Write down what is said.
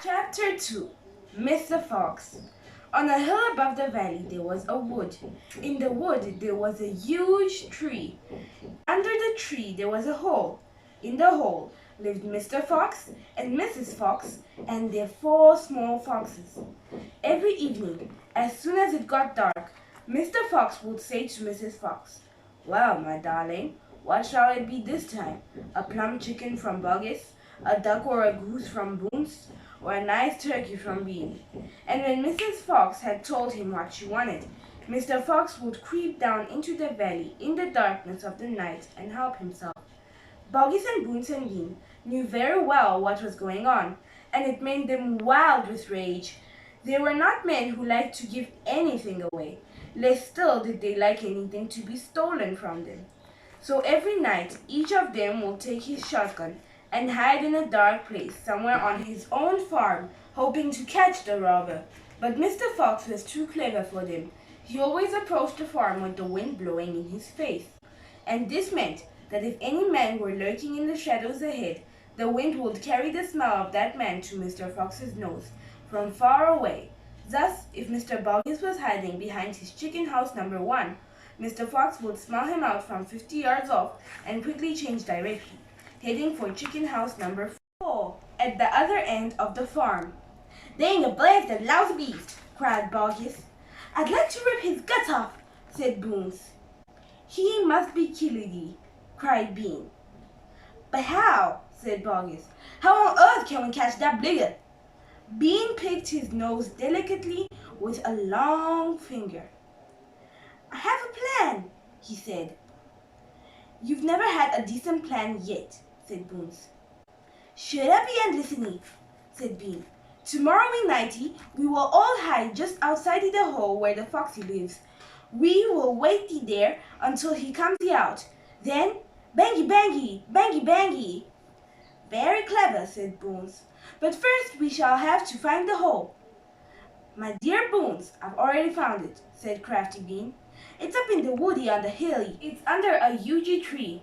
Chapter 2 Mr. Fox. On a hill above the valley there was a wood. In the wood there was a huge tree. Under the tree there was a hole. In the hole lived Mr. Fox and Mrs. Fox and their 4 small foxes. Every evening, as soon as it got dark, Mr. Fox would say to Mrs. Fox, "Well, my darling, what shall it be this time? A plum chicken from Buggis, a duck or a goose from Boone's, or a nice turkey from Bean?" And when Mrs. Fox had told him what she wanted, Mr. Fox would creep down into the valley in the darkness of the night and help himself. Buggis and Boones and Bean knew very well what was going on, and it made them wild with rage. They were not men who liked to give anything away, less still did they like anything to be stolen from them. So every night each of them would take his shotgun and hide in a dark place somewhere on his own farm, hoping to catch the robber. But Mr. Fox was too clever for them. He always approached the farm with the wind blowing in his face. And this meant that if any man were lurking in the shadows ahead, the wind would carry the smell of that man to Mr. Fox's nose from far away. Thus, if Mr. Buggis was hiding behind his chicken house number 1, Mr. Fox would smell him out from 50 yards off and quickly change direction, heading for chicken house number 4 at the other end of the farm. "Dang a blast, that lousy beast!" cried Buggis. "I'd like to rip his guts off," said Boones. "He must be killedy," cried Bean. "But how?" said Buggis. "How on earth can we catch that bligger?" Bean picked his nose delicately with a long finger. "I have a plan," he said. "You've never had a decent plan yet," said Boones. "Shut up and listen," said Bean. "Tomorrow nighty we will all hide just outside the hole where the foxy lives. We will wait there until he comes out. Then, bangy bangy, bangy bangy." "Very clever," said Boones. "But first we shall have to find the hole." "My dear Boones, I've already found it," said Crafty Bean. "It's up in the woody on the hilly. It's under a huge tree.